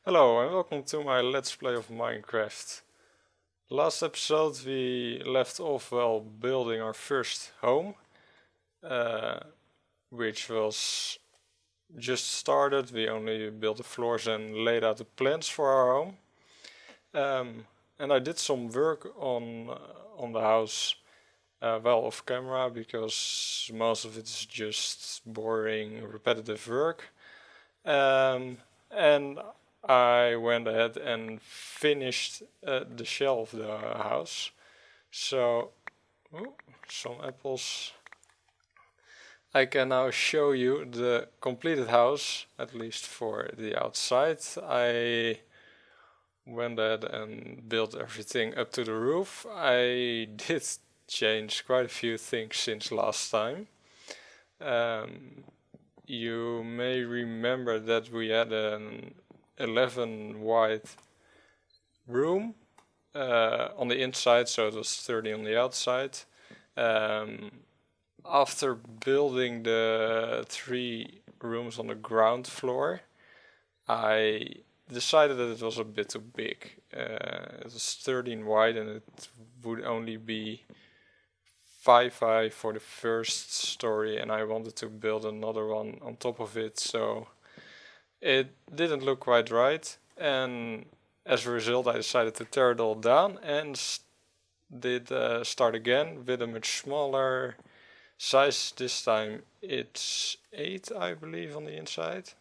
Hello and welcome to my Let's Play of Minecraft. Last episode we left off while building our first home, uh, which was just started. We only built the floors and laid out the plans for our home. And I did some work on the house well off camera because most of it is just boring, repetitive work. And I went ahead and finished the shell of the house. So, ooh, some apples. I can now show you the completed house, at least for the outside. I went ahead and built everything up to the roof. I did change quite a few things since last time. Um, you may remember that we had an 11 wide room on the inside, so it was 30 on the outside. Um, After building the 3 rooms on the ground floor, I decided that it was a bit too big. It was 13 wide and it would only be 5 high for the first story, and I wanted to build another one on top of it, so it didn't look quite right. And as a result, I decided to tear it all down and start again with a much smaller size. This time it's 8, I believe, on the inside.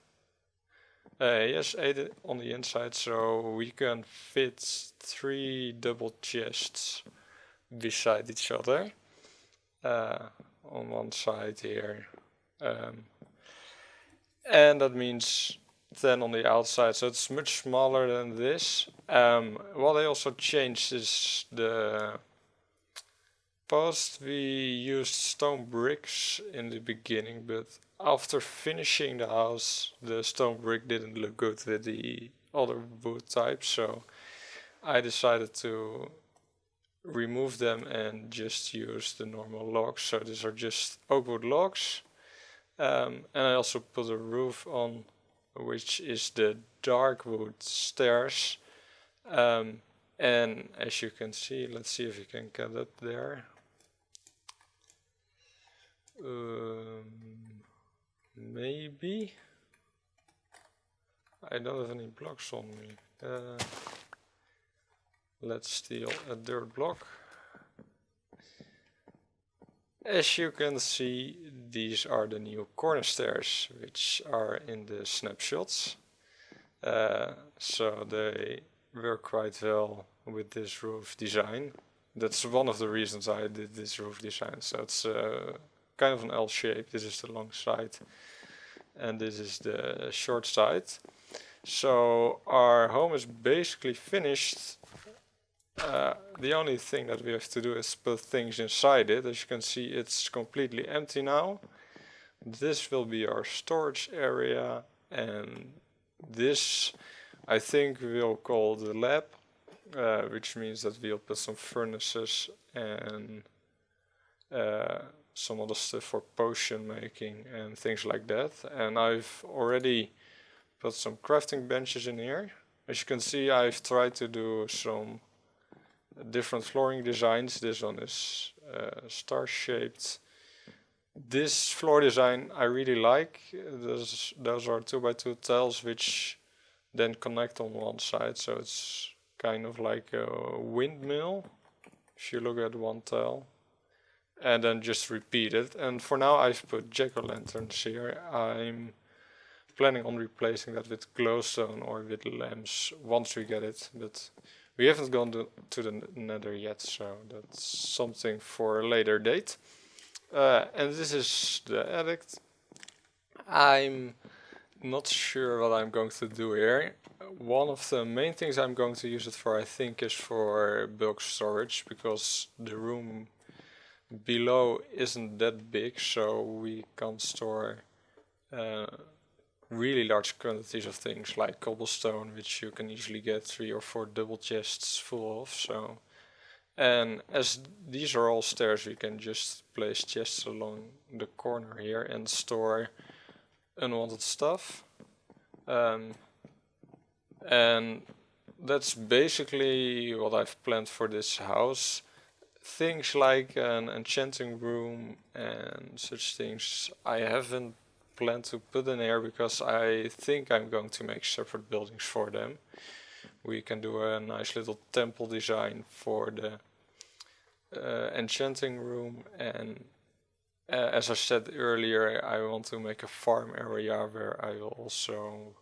Yes, 8 on the inside, so we can fit 3 double chests beside each other on one side here. And that means 10 on the outside, so it's much smaller than this. What I also changed is the post. We used stone bricks in the beginning, but after finishing the house, the stone brick didn't look good with the other wood types, so I decided to remove them and just use the normal logs. So these are just oak wood logs. And I also put a roof on, which is the dark wood stairs. And as you can see, let's see if you can get up there. Maybe. I don't have any blocks on me. Let's steal a dirt block. As you can see, these are the new corner stairs, which are in the snapshots. So they work quite well with this roof design. That's one of the reasons I did this roof design. So it's kind of an L shape. This is the long side and this is the short side. So our home is basically finished. The only thing that we have to do is put things inside it. As you can see, it's completely empty now. This will be our storage area, and this I think we'll call the lab, which means that we'll put some furnaces and some other stuff for potion making and things like that. And I've already put some crafting benches in here. As you can see, I've tried to do some different flooring designs. This one is star shaped. This floor design I really like. Those are 2x2 tiles which then connect on one side, so it's kind of like a windmill if you look at one tile, and then just repeat it. And for now I've put jack-o'-lanterns here. I'm planning on replacing that with glowstone or with lamps once we get it, but we haven't gone to the nether yet, so that's something for a later date. And this is the attic. I'm not sure what I'm going to do here. One of the main things I'm going to use it for, I think, is for bulk storage, because the room below isn't that big, so we can store really large quantities of things like cobblestone, which you can easily get 3 or 4 double chests full of. So, and as these are all stairs, we can just place chests along the corner here and store unwanted stuff. And that's basically what I've planned for this house. Things like an enchanting room and such things I haven't planned to put in here because I think I'm going to make separate buildings for them. We can do a nice little temple design for the enchanting room, and as I said earlier, I want to make a farm area where I will also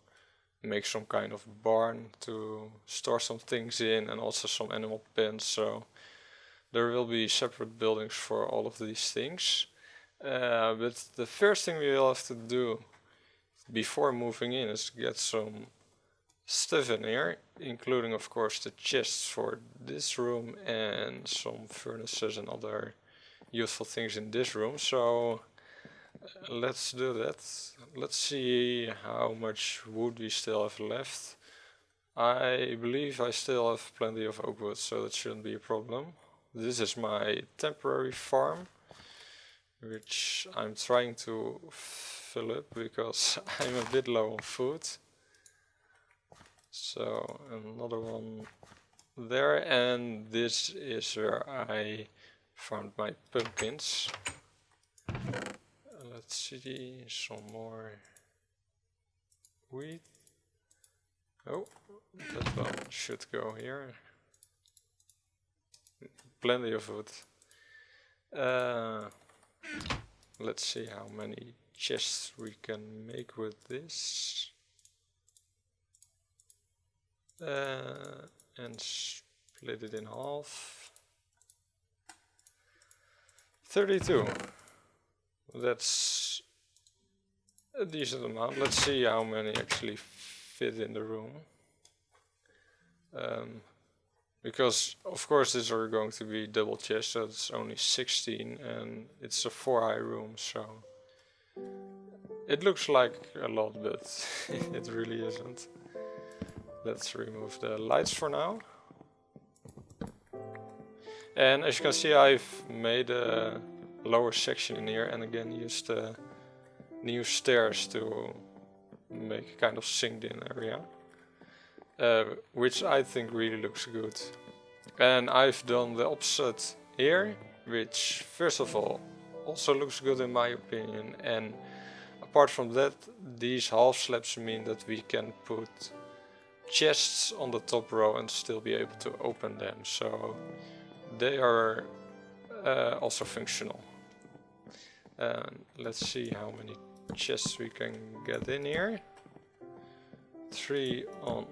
make some kind of barn to store some things in, and also some animal pens. So there will be separate buildings for all of these things. But the first thing we will have to do before moving in is get some stuff in here, including of course the chests for this room and some furnaces and other useful things in this room. So let's do that. Let's see how much wood we still have left. I believe I still have plenty of oak wood, so that shouldn't be a problem. This is my temporary farm, which I'm trying to fill up because I'm a bit low on food. So another one there, and this is where I found my pumpkins. Let's see, some more wheat. Oh, that one should go here. Plenty of wood. Let's see how many chests we can make with this. And split it in half. 32. That's a decent amount. Let's see how many actually fit in the room. Because of course these are going to be double chests, so it's only 16 and it's a 4-high room, so it looks like a lot, but it really isn't. Let's remove the lights for now. And as you can see, I've made a lower section in here and again used new stairs to make a kind of sinked in area. Which I think really looks good. And I've done the opposite here, which first of all also looks good in my opinion, and apart from that, these half slabs mean that we can put chests on the top row and still be able to open them, so they are also functional. Let's see how many chests we can get in here. 3 on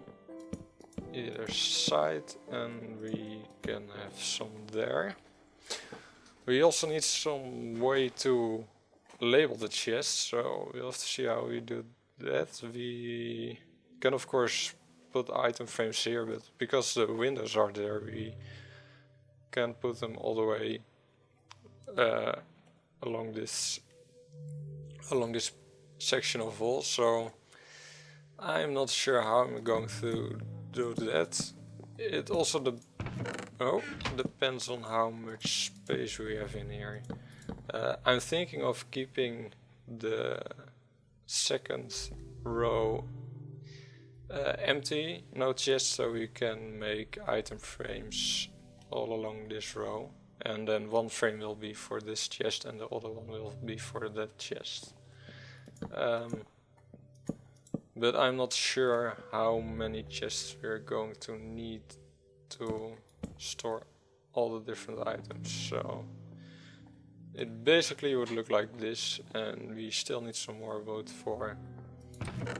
either side, and we can have some there. We also need some way to label the chests, so we'll have to see how we do that. We can of course put item frames here, but because the windows are there, we can't put them all the way along this section of wall, so I'm not sure how I'm going to do that. It also depends on how much space we have in here. I'm thinking of keeping the second row empty, no chests, so we can make item frames all along this row, and then one frame will be for this chest and the other one will be for that chest. But I'm not sure how many chests we're going to need to store all the different items, so it basically would look like this, and we still need some more wood for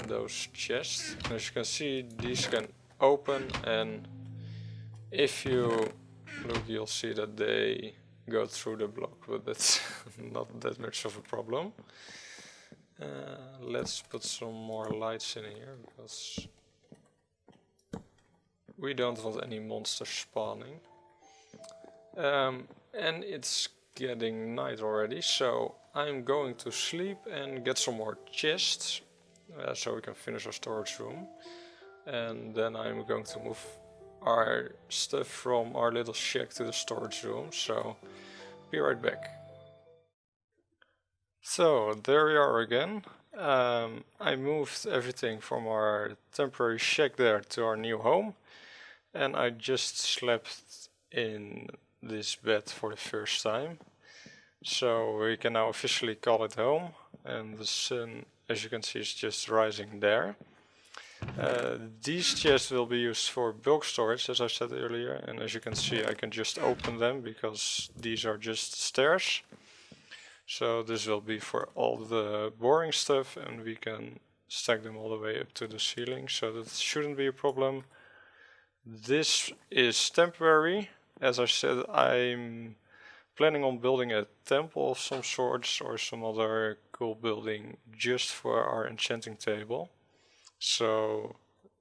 those chests. As you can see, these can open, and if you look, you'll see that they go through the block, but that's not that much of a problem. Let's put some more lights in here, because we don't want any monsters spawning. And it's getting night already, so I'm going to sleep and get some more chests, so we can finish our storage room. And then I'm going to move our stuff from our little shack to the storage room, so be right back. So there we are again. I I moved everything from our temporary shack there to our new home, and I just slept in this bed for the first time. So we can now officially call it home, and the sun, as you can see, is just rising there. These chests will be used for bulk storage, as I said earlier, and as you can see I can just open them because these are just stairs. So this will be for all the boring stuff, and we can stack them all the way up to the ceiling, so that shouldn't be a problem. This is temporary. As I said, I'm planning on building a temple of some sorts or some other cool building just for our enchanting table. So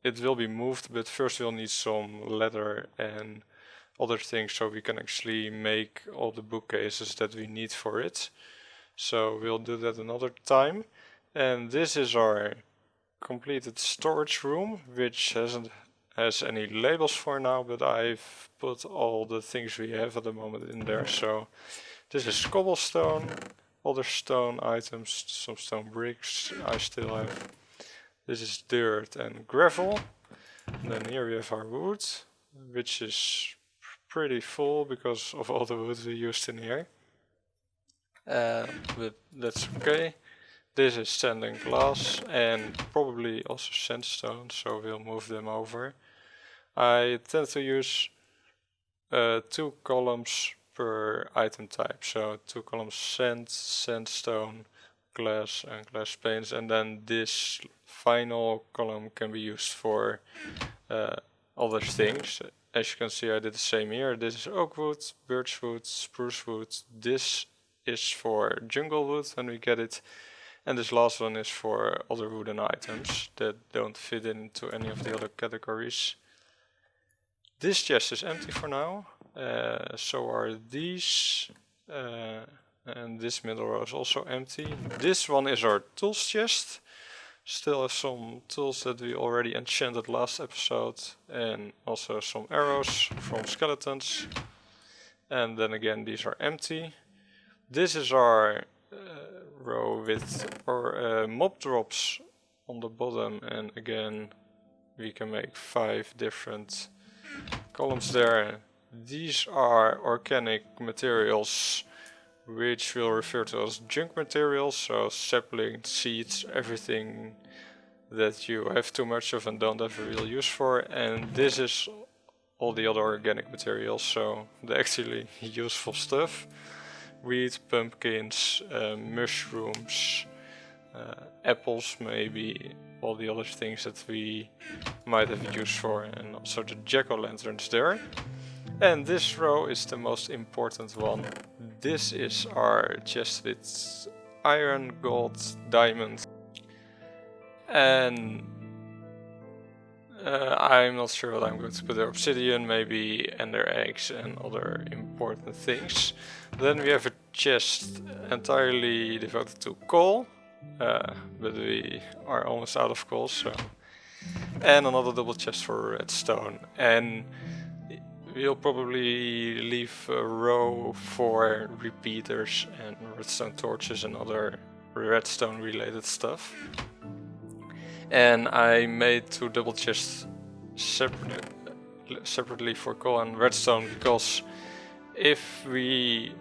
it will be moved, but first we'll need some leather and other things so we can actually make all the bookcases that we need for it. So we'll do that another time. And this is our completed storage room, which hasn't any labels for now, but I've put all the things we have at the moment in there. So this is cobblestone, other stone items, some stone bricks I still have. This is dirt and gravel. And then here we have our wood, which is pretty full because of all the wood we used in here. But that's okay. This is sand and glass and probably also sandstone, so we'll move them over. I tend to use 2 columns per item type, so 2 columns sand, sandstone, glass and glass panes, and then this final column can be used for other things. As you can see, I did the same here. This is oak wood, birch wood, spruce wood. This is for jungle wood when we get it, and this last one is for other wooden items that don't fit into any of the other categories. This chest is empty for now, so are these, and this middle row is also empty. This one is our tools chest. Still have some tools that we already enchanted last episode, and also some arrows from skeletons. And then again, these are empty. This is our row with our mob drops on the bottom, and again we can make 5 different columns there. These are organic materials, which we'll refer to as junk materials, so saplings, seeds, everything that you have too much of and don't have a real use for. And this is all the other organic materials, so the actually useful stuff. Wheat, pumpkins, mushrooms, apples maybe, all the other things that we might have use for, and also the jack-o'-lanterns there. And this row is the most important one. This is our chest with iron, gold, diamond, and I'm not sure what I'm going to put there. Obsidian, maybe ender eggs and other important things. Then we have a chest entirely devoted to coal, but we are almost out of coal, so. And another double chest for redstone. And we'll probably leave a row for repeaters and redstone torches and other redstone related stuff. And I made 2 double chests separately for coal and redstone, because if we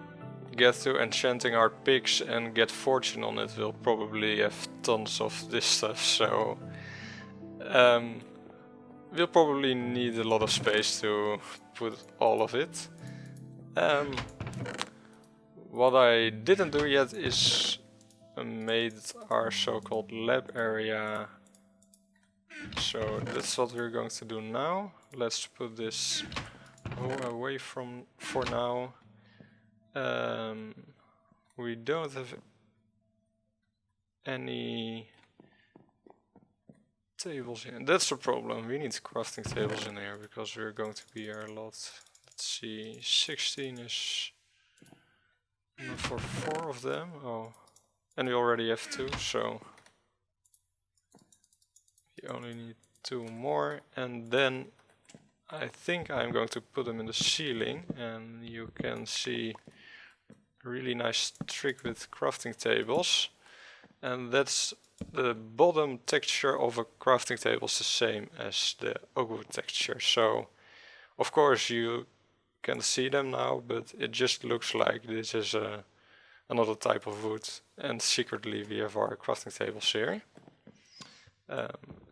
get to enchanting our picks and get fortune on it, we'll probably have tons of this stuff, so we'll probably need a lot of space to put all of it. What I didn't do yet is made our so-called lab area. So that's what we're going to do now. Let's put this away from for now. We don't have any tables in. That's the problem. We need crafting tables in here because we're going to be here a lot. Let's see, 16 is enough for 4 of them. Oh, and we already have 2, so we only need 2 more, and then I think I'm going to put them in the ceiling, and you can see a really nice trick with crafting tables, and that's the bottom texture of a crafting table is the same as the oak wood texture. So of course you can see them now, but it just looks like this is another type of wood, and secretly we have our crafting tables here.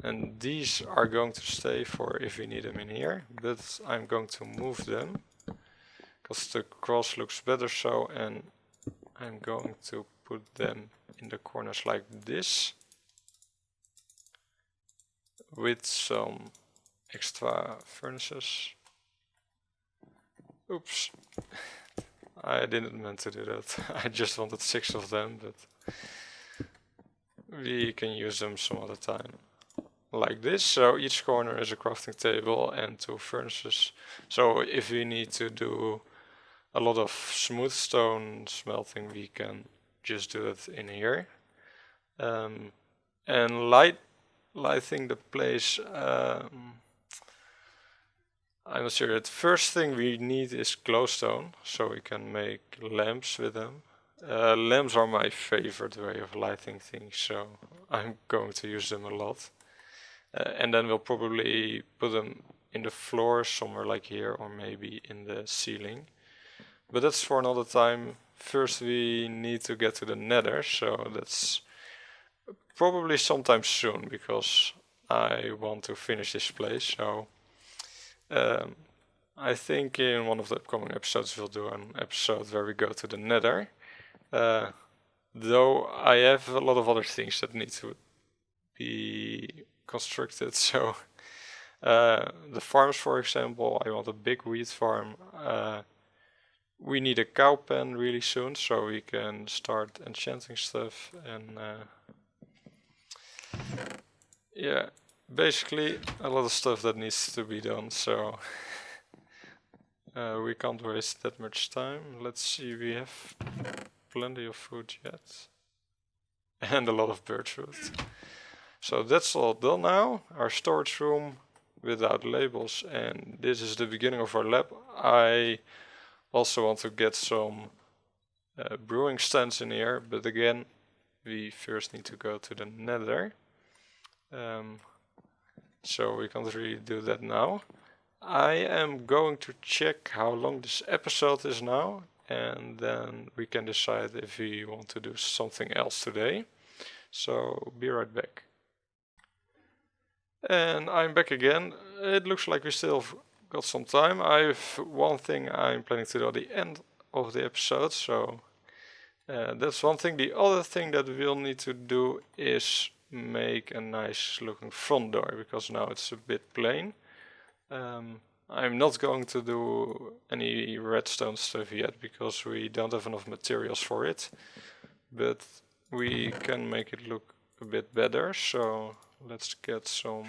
And these are going to stay for if we need them in here, but I'm going to move them because the cross looks better so, and I'm going to put them in the corners like this with some extra furnaces. Oops, I didn't mean to do that. I just wanted 6 of them, but we can use them some other time. Like this, so each corner is a crafting table and 2 furnaces. So if we need to do a lot of smooth stone smelting, we can just do it in here. And lighting the place, I'm not sure. The first thing we need is glowstone, so we can make lamps with them. Lamps are my favorite way of lighting things, so I'm going to use them a lot. And then we'll probably put them in the floor somewhere like here, or maybe in the ceiling. But that's for another time. First we need to get to the nether, so that's probably sometime soon, because I want to finish this place. So I think in one of the upcoming episodes we'll do an episode where we go to the nether. Though I have a lot of other things that need to be constructed, so the farms, for example, I want a big wheat farm. We need a cow pen really soon, so we can start enchanting stuff, and yeah, basically a lot of stuff that needs to be done, so we can't waste that much time. Let's see, we have plenty of food yet, and a lot of birchwood. So that's all done now, our storage room without labels, and this is the beginning of our lab. I also want to get some brewing stands in here, but again, we first need to go to the nether. So we can't really do that now. I am going to check how long this episode is now, and then we can decide if we want to do something else today. So be right back. And I'm back again. It looks like we still have got some time. I have one thing I'm planning to do at the end of the episode, so that's one thing. The other thing that we'll need to do is make a nice looking front door, because now it's a bit plain. I'm not going to do any redstone stuff yet because we don't have enough materials for it, but we can make it look a bit better. So let's get some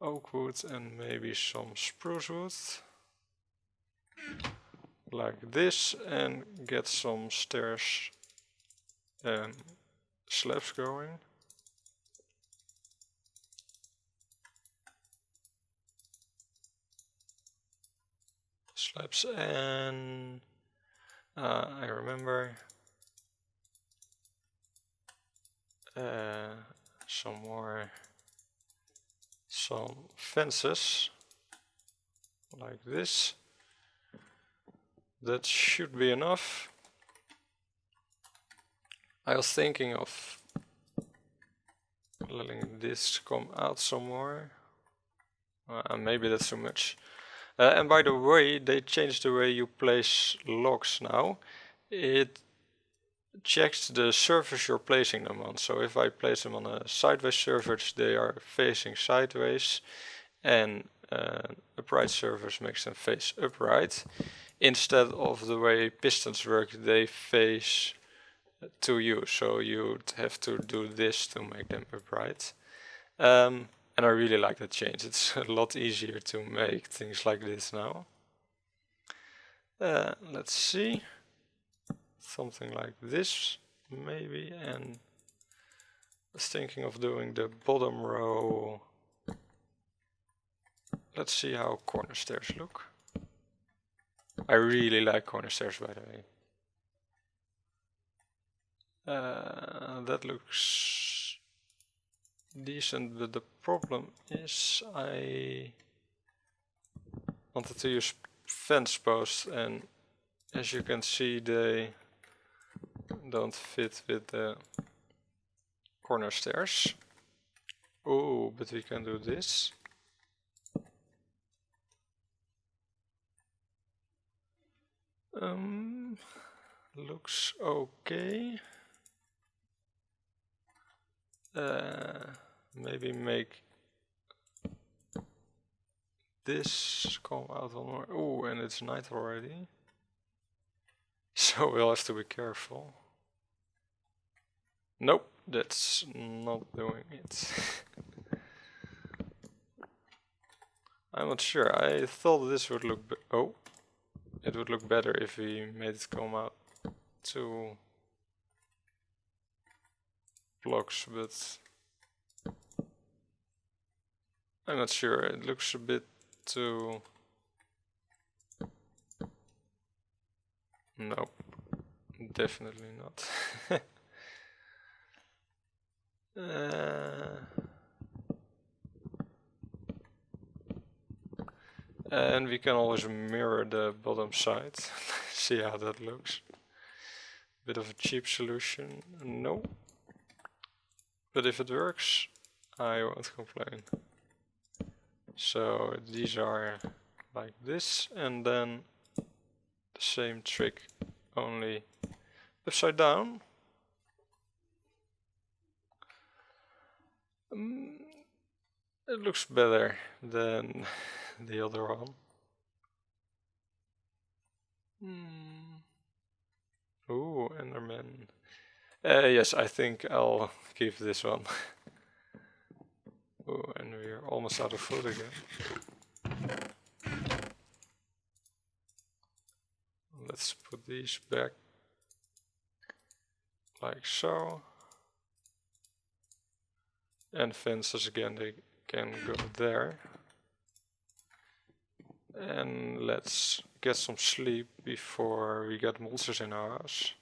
oak wood and maybe some spruce wood like this, and get some stairs and slabs going. Slabs, and I remember some fences like this. That should be enough. I was thinking of letting this come out some more. Maybe that's too much. And by the way, they changed the way you place logs now. It checks the surface you're placing them on. So if I place them on a sideways surface, they are facing sideways, and upright surface makes them face upright. Instead of the way pistons work, they face to you, so you'd have to do this to make them upright. And I really like that change. It's a lot easier to make things like this now. Let's see. Something like this, maybe. And I was thinking of doing the bottom row. Let's see how corner stairs look. I really like corner stairs, by the way. That looks decent, but the problem is I wanted to use fence posts, and as you can see they don't fit with the corner stairs. Oh, but we can do this. Looks okay. Maybe make this come out one more. Oh, and it's night already. So we'll have to be careful. Nope, that's not doing it. I'm not sure. I thought this would look it would look better if we made it come out 2 blocks, but I'm not sure. It looks a bit too... Nope, definitely not. And we can always mirror the bottom side. See how that looks. Bit of a cheap solution. No. But if it works, I won't complain. So these are like this, and then the same trick, only upside down. It looks better than the other one. Ooh, Enderman. Yes, I think I'll keep this one. Ooh, and we're almost out of food again. Let's put these back like so. And fences again, they can go there. And let's get some sleep before we get monsters in our house.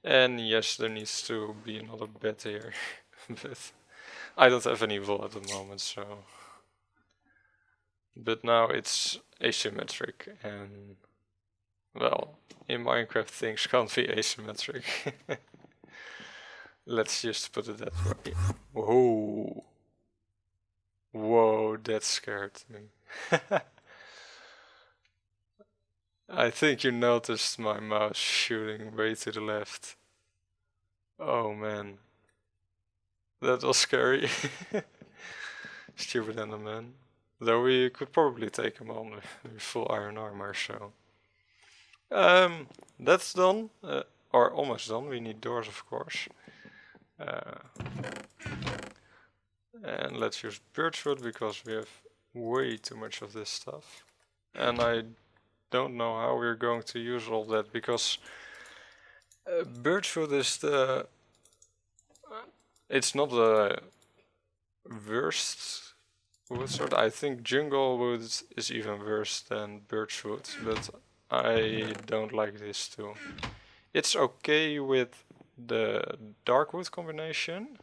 And yes, there needs to be another bed here. But I don't have any wool at the moment, so... But now it's asymmetric, and... Well, in Minecraft things can't be asymmetric. Let's just put it that way. Whoa! Whoa, that scared me. I think you noticed my mouse shooting way to the left. Oh man. That was scary. Stupid Enderman. Though we could probably take him on with full iron armor, so... That's done. Or almost done. We need doors, of course. And let's use birchwood because we have way too much of this stuff. And I don't know how we're going to use all that, because birchwood is the... it's not the worst wood sort. I think jungle wood is even worse than birchwood, but I don't like this too. It's okay with the dark wood combination,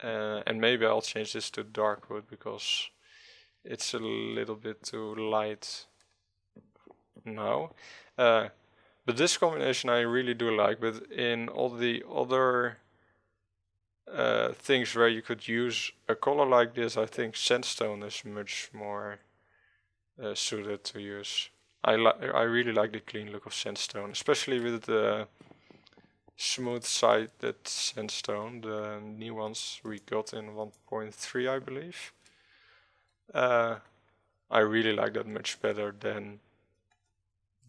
and maybe I'll change this to dark wood because it's a little bit too light now. But this combination I really do like, but in all the other things where you could use a color like this, I think sandstone is much more suited to use. I really like the clean look of sandstone, especially with the smooth-sided sandstone, the new ones we got in 1.3, I believe. I really like that much better than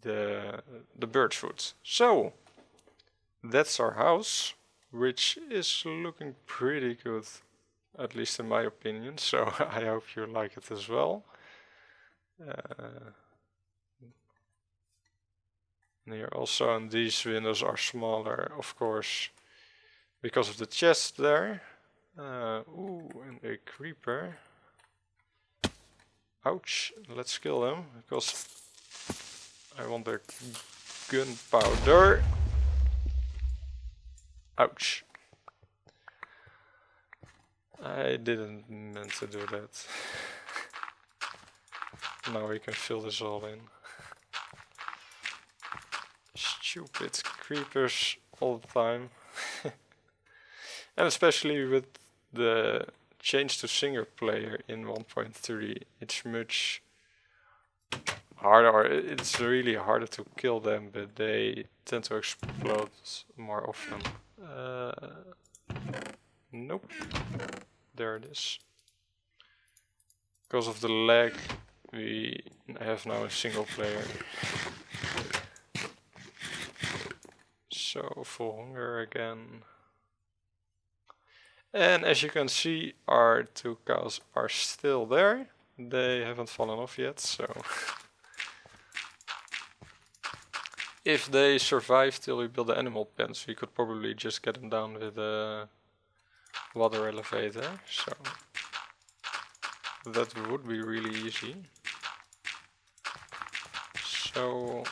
the birchwood. So that's our house, which is looking pretty good, at least in my opinion. So I hope you like it as well. And here also, and these windows are smaller, of course, because of the chest there. Ooh, and a creeper. Ouch, let's kill him, because I want the gunpowder. Ouch. I didn't meant to do that. Now we can fill this all in. Stupid creepers all the time. And especially with the change to single player in 1.3, it's much harder. It's really harder to kill them, but they tend to explode more often. Nope. There it is. Because of the lag, we have now a single player. So full hunger again. And as you can see, our 2 cows are still there. They haven't fallen off yet, so if they survive till we build the animal pens, we could probably just get them down with a water elevator, so that would be really easy. So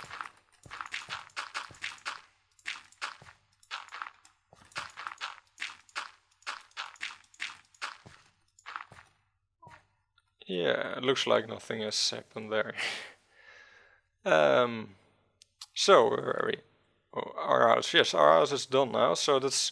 yeah, it looks like nothing has happened there. So where are we? Oh, our house. Yes, our house is done now. So that's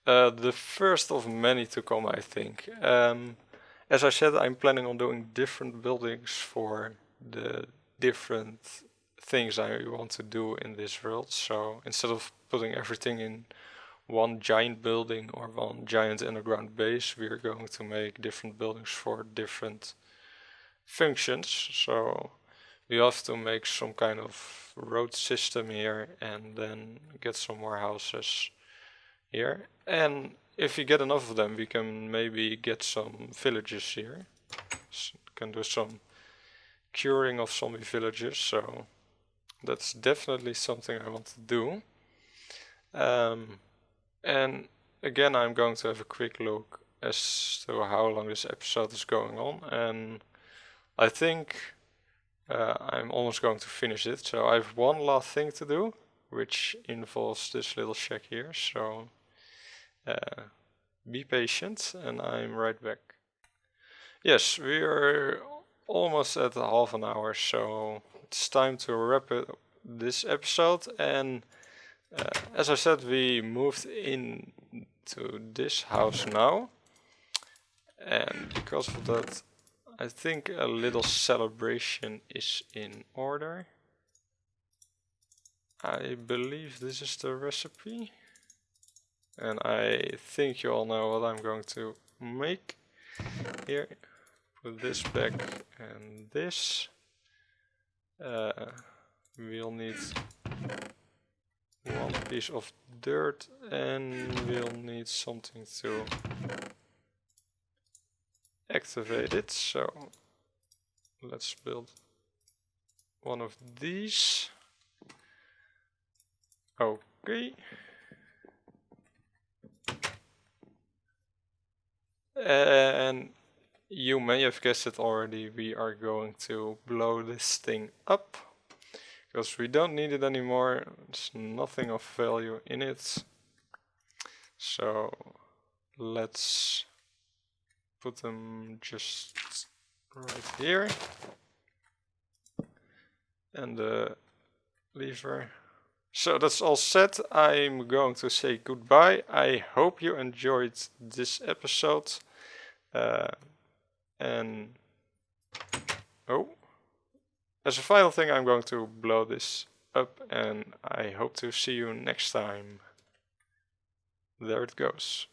the first of many to come, I think. As I said, I'm planning on doing different buildings for the different things I want to do in this world. So instead of putting everything in one giant building or one giant underground base, we are going to make different buildings for different functions. So we have to make some kind of road system here and then get some more houses here. And if we get enough of them, we can maybe get some villages here. So can do some curing of zombie villages, so that's definitely something I want to do. And again, I'm going to have a quick look as to how long this episode is going on, and I think I'm almost going to finish it. So I have one last thing to do, which involves this little shack here, so be patient and I'm right back. Yes, we are almost at half an hour, so it's time to wrap up this episode. And as I said, we moved into this house now, and because of that, I think a little celebration is in order. I believe this is the recipe, and I think you all know what I'm going to make here. Put this back and this. We'll need one piece of dirt and we'll need something to activate it. So let's build one of these. Okay. And you may have guessed it already, we are going to blow this thing up because we don't need it anymore. There's nothing of value in it. So let's put them just right here. And the lever. So that's all set. I'm going to say goodbye. I hope you enjoyed this episode. And as a final thing, I'm going to blow this up, and I hope to see you next time. There it goes.